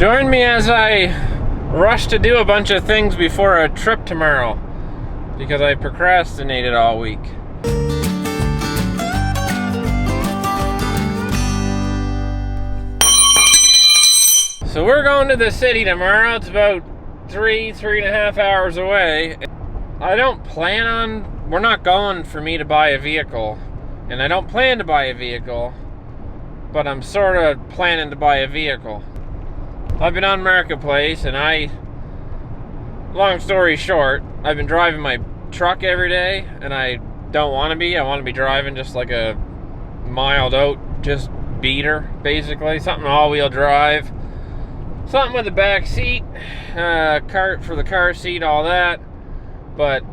Join me as I rush to do a bunch of things before a trip tomorrow because I procrastinated all week. So we're going to the city tomorrow. It's about 3.5 hours away. I don't plan on, we're not going for me to buy a vehicle, and I don't plan to buy a vehicle, but I'm sort of planning to buy a vehicle. I've been on Marketplace, and long story short, I've been driving my truck every day, and I don't want to be. I want to be driving just like a mild out, just beater, basically. Something all-wheel drive. Something with a back seat, cart for the car seat, all that. But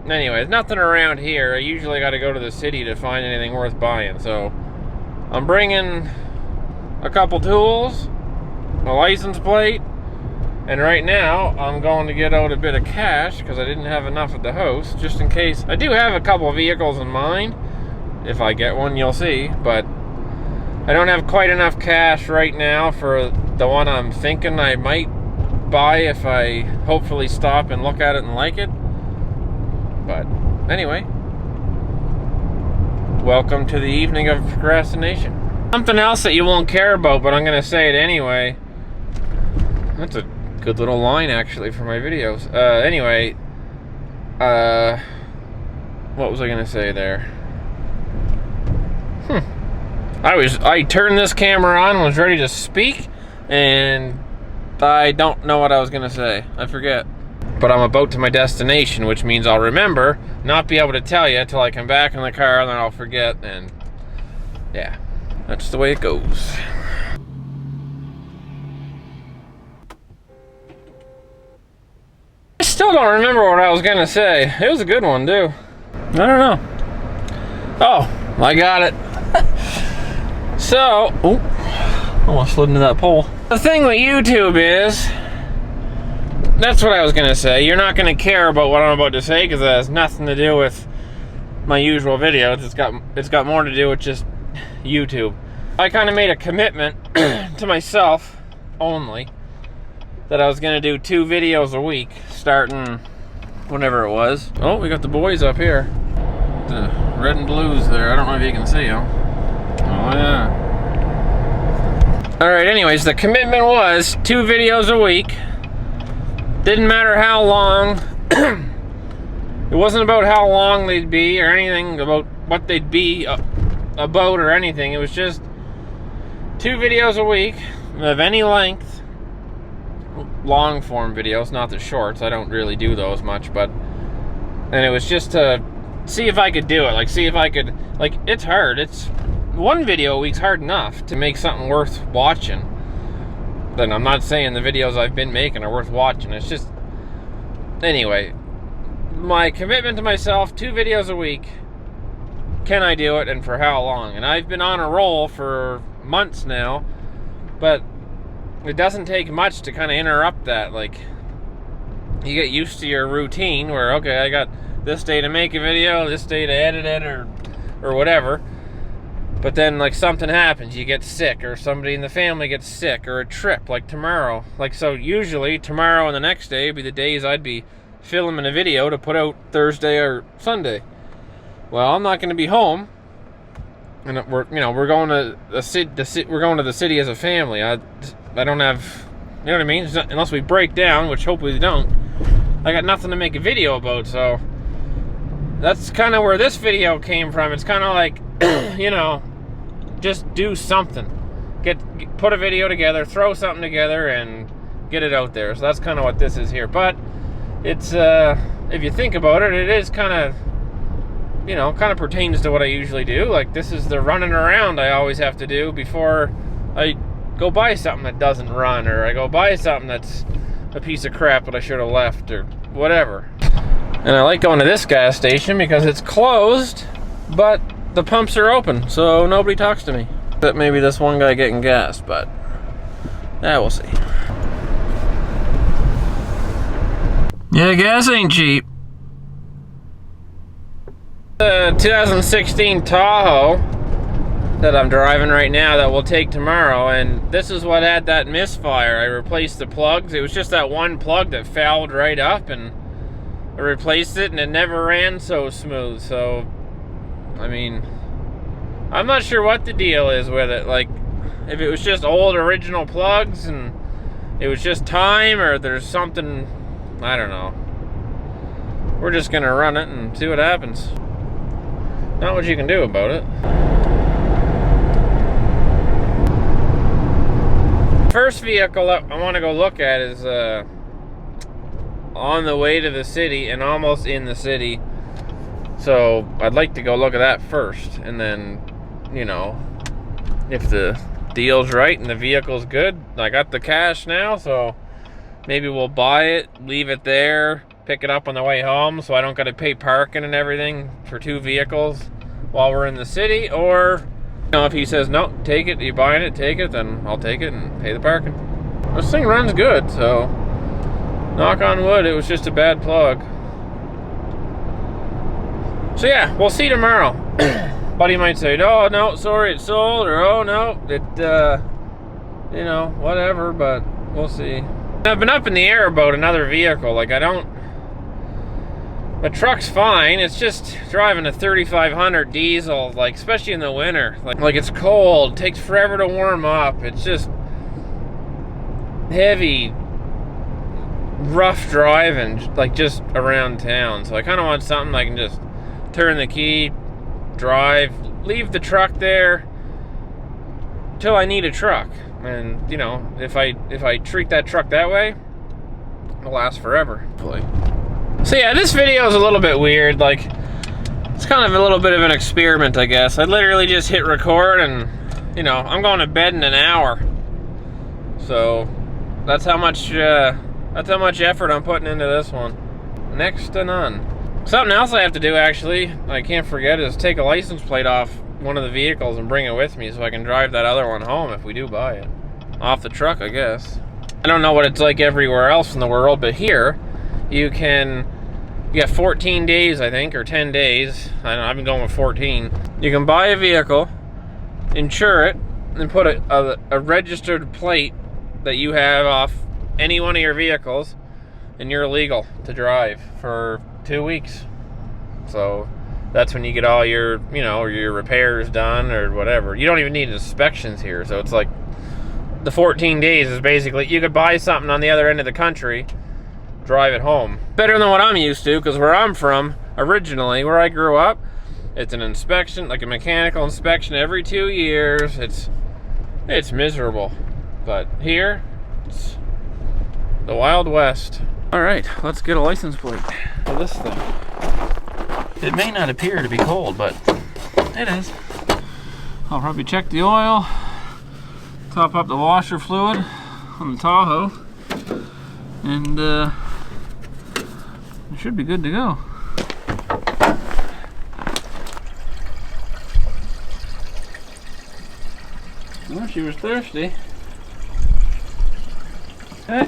anyways, nothing around here. I usually got to go to the city to find anything worth buying. So I'm bringing a couple tools, a license plate, and right now I'm going to get out a bit of cash because I didn't have enough at the house, just in case. I do have a couple of vehicles in mind. If I get one, you'll see, but I don't have quite enough cash right now for the one I'm thinking I might buy if I hopefully stop and look at it and like it. But anyway, welcome to the evening of procrastination. Something else that you won't care about, but I'm gonna say it anyway. That's a good little line actually for my videos. Anyway, what was I gonna say there? I turned this camera on and was ready to speak, and I don't know what I was gonna say. I forget. But I'm about to my destination, which means I'll remember, not be able to tell you until I come back in the car, and then I'll forget, and yeah, that's the way it goes. I still don't remember what I was gonna say. It was a good one, too. I don't know. Oh, I got it. So, almost slid into that pole. The thing with YouTube is, that's what I was gonna say. You're not gonna care about what I'm about to say because it has nothing to do with my usual videos. It's got more to do with just YouTube. I kind of made a commitment to myself only that I was gonna do 2 videos a week, starting whenever it was. Oh, we got the boys up here. The red and blues there. I don't know if you can see them. Oh yeah. Alright, anyways, the commitment was 2 videos a week. Didn't matter how long. It wasn't about how long they'd be or anything about what they'd be about or anything. It was just 2 videos a week of any length. Long form videos, not the shorts. I don't really do those much, but... And it was just to see if I could do it. Like, see if I could... Like, it's hard. It's... 1 video a week's hard enough to make something worth watching. Then I'm not saying the videos I've been making are worth watching. It's just... Anyway, my commitment to myself, 2 videos a week. Can I do it, and for how long? And I've been on a roll for months now, but it doesn't take much to kind of interrupt that. Like, you get used to your routine where, okay, I got this day to make a video, this day to edit it, or whatever. But then, like, something happens, you get sick, or somebody in the family gets sick, or a trip, like tomorrow. Like, so usually, tomorrow and the next day would be the days I'd be filming a video to put out Thursday or Sunday. Well, I'm not going to be home, and we're going to we're going to the city as a family. I don't have, you know what I mean? Unless we break down, which hopefully we don't. I got nothing to make a video about, so that's kind of where this video came from. It's kind of like, you know, just do something. Put a video together, throw something together, and get it out there. So that's kind of what this is here. But it's, if you think about it, it is kind of, you know, kind of pertains to what I usually do. Like, this is the running around I always have to do before I go buy something that doesn't run, or I go buy something that's a piece of crap that I should have left, or whatever. And I like going to this gas station because it's closed, but the pumps are open, so nobody talks to me. Except maybe this one guy getting gas, but yeah, we'll see. Yeah, gas ain't cheap. The 2016 Tahoe that I'm driving right now that we'll take tomorrow, and this is what had that misfire. I replaced the plugs. It was just that one plug that fouled right up, and I replaced it, and it never ran so smooth. So, I mean, I'm not sure what the deal is with it. Like, if it was just old original plugs and it was just time, or there's something, I don't know. We're just gonna run it and see what happens. Not what you can do about it. First vehicle I want to go look at is on the way to the city and almost in the city. So I'd like to go look at that first, and then, you know, if the deal's right and the vehicle's good, I got the cash now, so maybe we'll buy it, leave it there, pick it up on the way home so I don't got to pay parking and everything for two vehicles while we're in the city. Or, you know, if he says no, take it, you're buying it, take it, then I'll take it and pay the parking. This thing runs good, so knock on wood, it was just a bad plug. So yeah, we'll see tomorrow. Buddy might say, oh no, sorry, it's sold, or oh no, it you know, whatever, but we'll see. I've been up in the air about another vehicle. Like, the truck's fine, it's just driving a 3500 diesel, like, especially in the winter. Like it's cold, takes forever to warm up, it's just heavy, rough driving, like, just around town. So I kind of want something I can just turn the key, drive, leave the truck there till I need a truck. And, you know, if I treat that truck that way, it'll last forever. So yeah, this video is a little bit weird. Like, it's kind of a little bit of an experiment, I guess. I literally just hit record, and, you know, I'm going to bed in an hour. So that's how much effort I'm putting into this one. Next to none. Something else I have to do, actually, I can't forget, is take a license plate off one of the vehicles and bring it with me so I can drive that other one home if we do buy it. Off the truck, I guess. I don't know what it's like everywhere else in the world, but here you get 14 days, I think, or 10 days. I don't know, I've been going with 14. You can buy a vehicle, insure it, and put a registered plate that you have off any one of your vehicles, and you're legal to drive for 2 weeks. So that's when you get all your, you know, your repairs done or whatever. You don't even need inspections here. So it's like the 14 days is basically, you could buy something on the other end of the country, drive it home. Better than what I'm used to, because where I'm from, originally, where I grew up, it's an inspection, like a mechanical inspection every 2 years. It's miserable. But here, it's the Wild West. All right, let's get a license plate for this thing. It may not appear to be cold, but it is. I'll probably check the oil, top up the washer fluid on the Tahoe, and it should be good to go. Well, she was thirsty. Okay.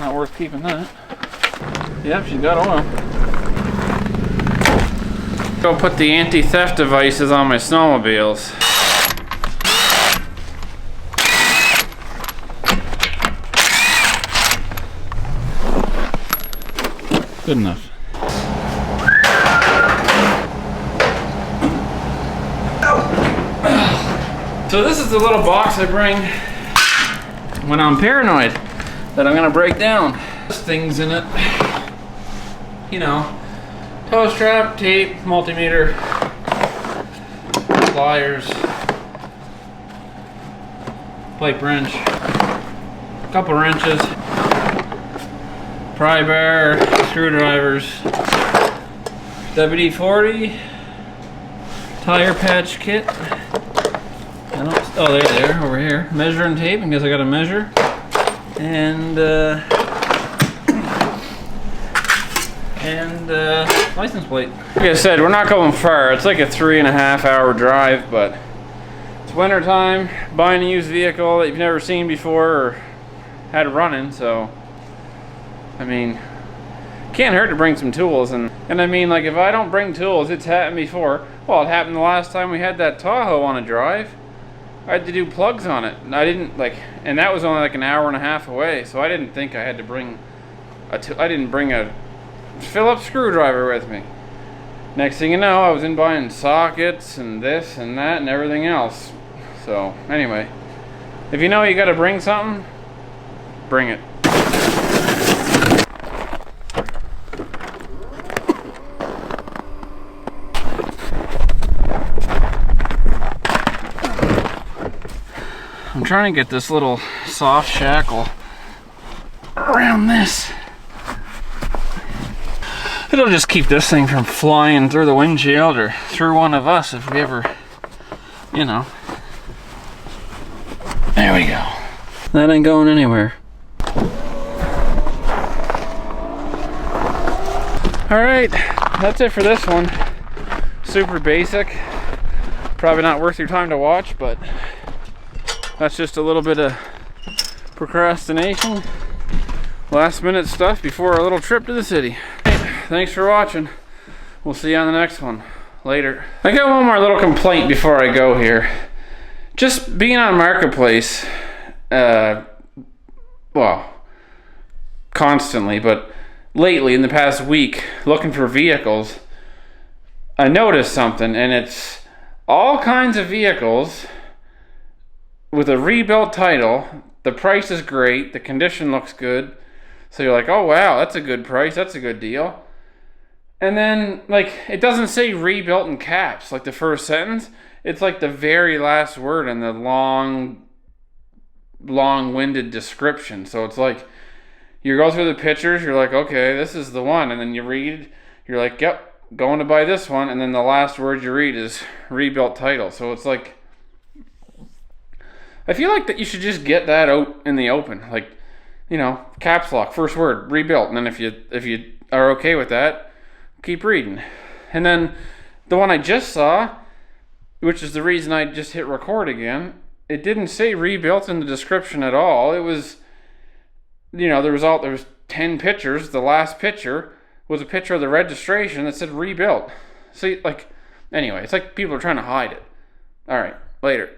Not worth keeping that. Yep, she's got oil. Go put the anti-theft devices on my snowmobiles. Good enough. So this is the little box I bring when I'm paranoid that I'm gonna break down. There's things in it, you know. Tow strap, tape, multimeter, pliers, pipe wrench, a couple wrenches, pry bar, screwdrivers, WD-40, tire patch kit. Oh, there they are, over here. Measuring tape, I guess I gotta measure. And license plate. Like I said, we're not going far. It's like a 3.5 hour drive, but it's winter time. Buying a used vehicle that you've never seen before or had running, so I mean, can't hurt to bring some tools. And I mean, like, if I don't bring tools, it's happened before. Well, it happened the last time we had that Tahoe on a drive. I had to do plugs on it, and I didn't, like, and that was only like an hour and a half away, so I didn't think I had to bring I didn't bring a Phillips screwdriver with me. Next thing you know, I was in buying sockets and this and that and everything else. So anyway, if you know you got to bring something, bring it. I'm trying to get this little soft shackle around this. It'll just keep this thing from flying through the windshield or through one of us if we ever, you know. There we go. That ain't going anywhere. Alright, that's it for this one. Super basic. Probably not worth your time to watch, but that's just a little bit of procrastination. Last minute stuff before our little trip to the city. Thanks for watching. We'll see you on the next one. Later. I got one more little complaint before I go here. Just being on Marketplace, well, constantly, but lately in the past week, looking for vehicles, I noticed something, and it's all kinds of vehicles with a rebuilt title. The price is great, the condition looks good, so you're like, oh wow, that's a good price, that's a good deal. And then, like, it doesn't say rebuilt in caps, like the first sentence. It's like the very last word in the long-winded description. So it's like, you go through the pictures, you're like, okay, this is the one. And then you read, you're like, yep, going to buy this one. And then the last word you read is rebuilt title. So it's like, I feel like that you should just get that out in the open. Like, you know, caps lock, first word, rebuilt. And then if you are okay with that, keep reading. And then the one I just saw, which is the reason I just hit record again, it didn't say rebuilt in the description at all. It was, you know, there was 10 pictures. The last picture was a picture of the registration that said rebuilt. So, like, anyway, it's like people are trying to hide it. All right, later.